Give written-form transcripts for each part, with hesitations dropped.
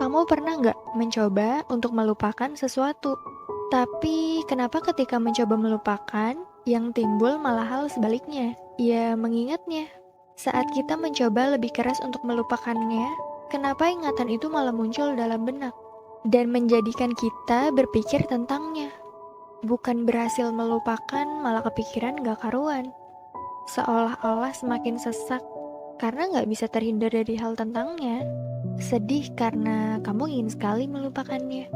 Kamu pernah nggak mencoba untuk melupakan sesuatu? Tapi kenapa ketika mencoba melupakan, yang timbul malah hal sebaliknya? Ya, mengingatnya. Saat kita mencoba lebih keras untuk melupakannya, kenapa ingatan itu malah muncul dalam benak? Dan menjadikan kita berpikir tentangnya. Bukan berhasil melupakan, malah kepikiran gak karuan. Seolah-olah semakin sesak, karena nggak bisa terhindar dari hal tentangnya. Sedih karena kamu ingin sekali melupakannya.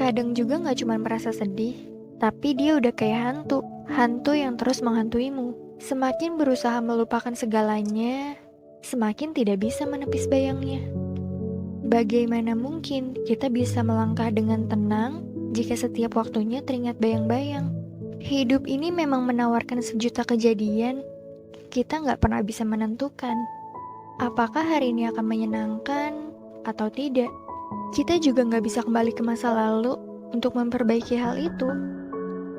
Kadang juga nggak cuma merasa sedih, tapi dia udah kayak hantu. Hantu yang terus menghantuimu. Semakin berusaha melupakan segalanya, semakin tidak bisa menepis bayangnya. Bagaimana mungkin kita bisa melangkah dengan tenang jika setiap waktunya teringat bayang-bayang? Hidup ini memang menawarkan sejuta kejadian. Kita nggak pernah bisa menentukan apakah hari ini akan menyenangkan atau tidak. Kita juga nggak bisa kembali ke masa lalu untuk memperbaiki hal itu.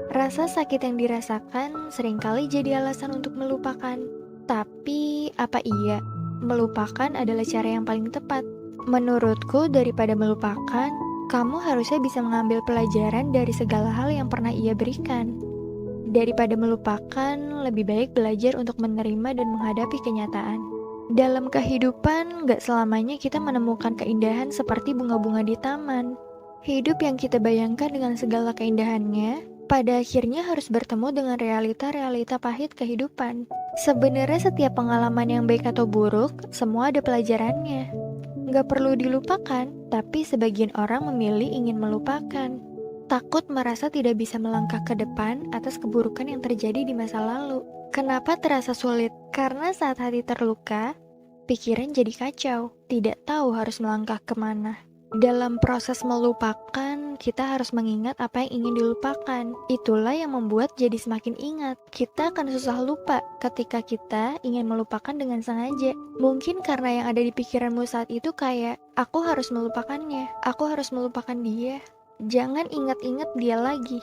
Rasa sakit yang dirasakan seringkali jadi alasan untuk melupakan. Tapi apa iya melupakan adalah cara yang paling tepat? Menurutku daripada melupakan, kamu harusnya bisa mengambil pelajaran dari segala hal yang pernah ia berikan. Daripada melupakan, lebih baik belajar untuk menerima dan menghadapi kenyataan. Dalam kehidupan, gak selamanya kita menemukan keindahan seperti bunga-bunga di taman. Hidup yang kita bayangkan dengan segala keindahannya, pada akhirnya harus bertemu dengan realita-realita pahit kehidupan. Sebenarnya setiap pengalaman yang baik atau buruk, semua ada pelajarannya. Gak perlu dilupakan, tapi sebagian orang memilih ingin melupakan. Takut merasa tidak bisa melangkah ke depan atas keburukan yang terjadi di masa lalu. Kenapa terasa sulit? Karena saat hati terluka, pikiran jadi kacau, tidak tahu harus melangkah kemana. Dalam proses melupakan, kita harus mengingat apa yang ingin dilupakan. Itulah yang membuat jadi semakin ingat. Kita akan susah lupa ketika kita ingin melupakan dengan sengaja. Mungkin karena yang ada di pikiranmu saat itu kayak, aku harus melupakannya, aku harus melupakan dia. Jangan ingat-ingat dia lagi.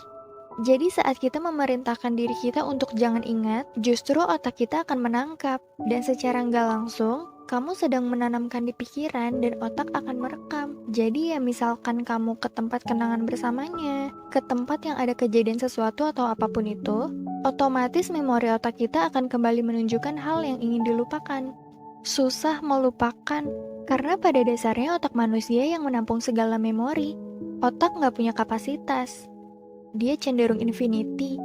Jadi saat kita memerintahkan diri kita untuk jangan ingat, justru otak kita akan menangkap. Dan secara nggak langsung, kamu sedang menanamkan di pikiran dan otak akan merekam. Jadi ya misalkan kamu ke tempat kenangan bersamanya, ke tempat yang ada kejadian sesuatu atau apapun itu, otomatis memori otak kita akan kembali menunjukkan hal yang ingin dilupakan. Susah melupakan, karena pada dasarnya otak manusia yang menampung segala memori. Otak nggak punya kapasitas. Dia cenderung infinity.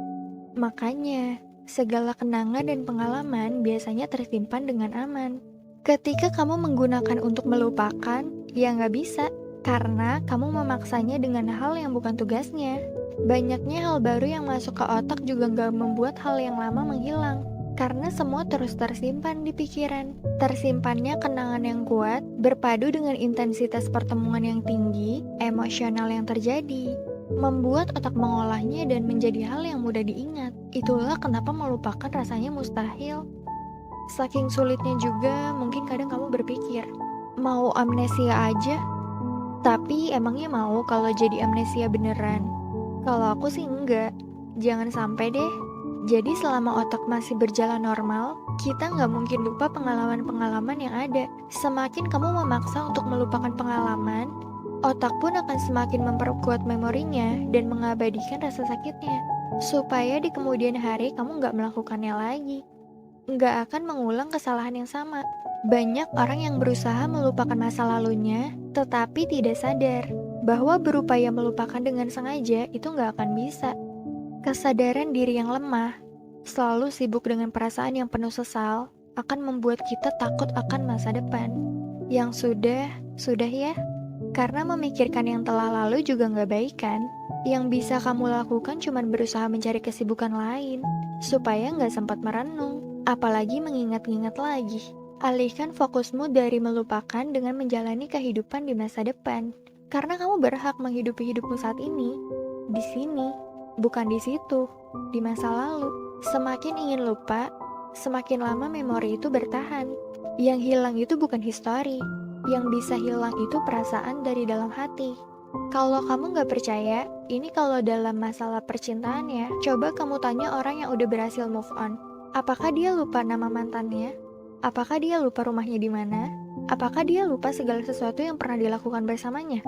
Makanya, segala kenangan dan pengalaman biasanya tersimpan dengan aman. Ketika kamu menggunakan untuk melupakan, ya nggak bisa. Karena kamu memaksanya dengan hal yang bukan tugasnya. Banyaknya hal baru yang masuk ke otak juga nggak membuat hal yang lama menghilang. Karena semua terus tersimpan di pikiran. Tersimpannya kenangan yang kuat, berpadu dengan intensitas pertemuan yang tinggi, emosional yang terjadi, membuat otak mengolahnya dan menjadi hal yang mudah diingat. Itulah kenapa melupakan rasanya mustahil. Saking sulitnya juga, mungkin kadang kamu berpikir, mau amnesia aja? Tapi emangnya mau kalau jadi amnesia beneran? Kalau aku sih enggak. Jangan sampai deh. Jadi selama otak masih berjalan normal, kita nggak mungkin lupa pengalaman-pengalaman yang ada. Semakin kamu memaksa untuk melupakan pengalaman, otak pun akan semakin memperkuat memorinya dan mengabadikan rasa sakitnya. Supaya di kemudian hari kamu nggak melakukannya lagi. Nggak akan mengulang kesalahan yang sama. Banyak orang yang berusaha melupakan masa lalunya, tetapi tidak sadar bahwa berupaya melupakan dengan sengaja itu nggak akan bisa. Kesadaran diri yang lemah, selalu sibuk dengan perasaan yang penuh sesal, akan membuat kita takut akan masa depan. Yang sudah ya. Karena memikirkan yang telah lalu juga nggak baik kan? Yang bisa kamu lakukan cuma berusaha mencari kesibukan lain, supaya nggak sempat merenung, apalagi mengingat-ingat lagi. Alihkan fokusmu dari melupakan dengan menjalani kehidupan di masa depan. Karena kamu berhak menghidupi hidupmu saat ini, di sini, bukan di situ, di masa lalu. Semakin ingin lupa, semakin lama memori itu bertahan. Yang hilang itu bukan histori, yang bisa hilang itu perasaan dari dalam hati. Kalau kamu gak percaya, ini kalau dalam masalah percintaan ya, coba kamu tanya orang yang udah berhasil move on. Apakah dia lupa nama mantannya? Apakah dia lupa rumahnya di mana? Apakah dia lupa segala sesuatu yang pernah dilakukan bersamanya?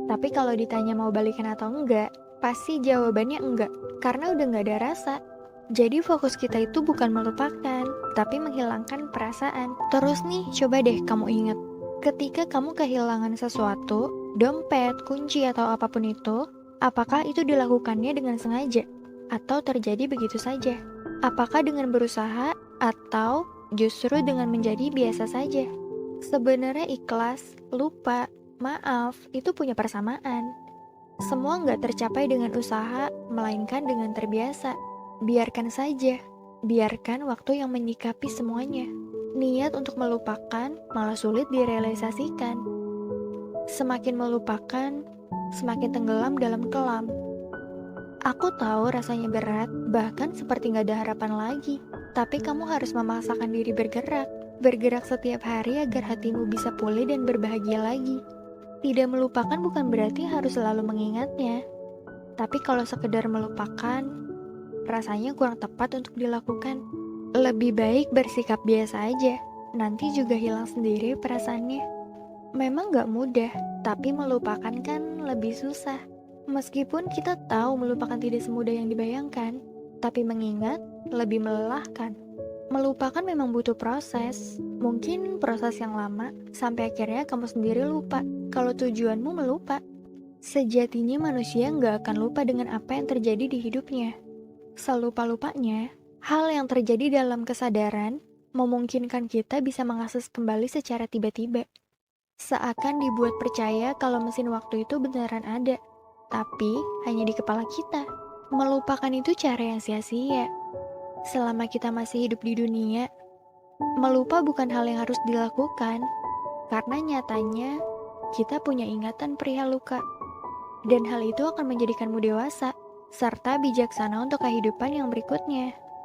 Tapi kalau ditanya mau balikan atau enggak, pasti jawabannya enggak, karena udah nggak ada rasa. Jadi fokus kita itu bukan melupakan, tapi menghilangkan perasaan. Terus nih, coba deh kamu ingat. Ketika kamu kehilangan sesuatu, dompet, kunci, atau apapun itu, apakah itu dilakukannya dengan sengaja? Atau terjadi begitu saja? Apakah dengan berusaha, atau justru dengan menjadi biasa saja? Sebenarnya ikhlas, lupa, maaf, itu punya persamaan. Semua nggak tercapai dengan usaha, melainkan dengan terbiasa. Biarkan saja, biarkan waktu yang menyikapi semuanya. Niat untuk melupakan malah sulit direalisasikan. Semakin melupakan, semakin tenggelam dalam kelam. Aku tahu rasanya berat, bahkan seperti nggak ada harapan lagi. Tapi kamu harus memaksakan diri bergerak. Bergerak setiap hari agar hatimu bisa pulih dan berbahagia lagi. Tidak melupakan bukan berarti harus selalu mengingatnya. Tapi kalau sekedar melupakan, rasanya kurang tepat untuk dilakukan. Lebih baik bersikap biasa aja. Nanti juga hilang sendiri perasaannya. Memang gak mudah, tapi melupakan kan lebih susah. Meskipun kita tahu melupakan tidak semudah yang dibayangkan, tapi mengingat lebih melelahkan. Melupakan memang butuh proses, mungkin proses yang lama, sampai akhirnya kamu sendiri lupa kalau tujuanmu melupa. Sejatinya manusia nggak akan lupa dengan apa yang terjadi di hidupnya. Selupa-lupanya, hal yang terjadi dalam kesadaran memungkinkan kita bisa mengakses kembali secara tiba-tiba. Seakan dibuat percaya kalau mesin waktu itu beneran ada, tapi hanya di kepala kita. Melupakan itu cara yang sia-sia. Selama kita masih hidup di dunia, melupa bukan hal yang harus dilakukan, karena nyatanya kita punya ingatan perihal luka. Dan hal itu akan menjadikanmu dewasa, serta bijaksana untuk kehidupan yang berikutnya.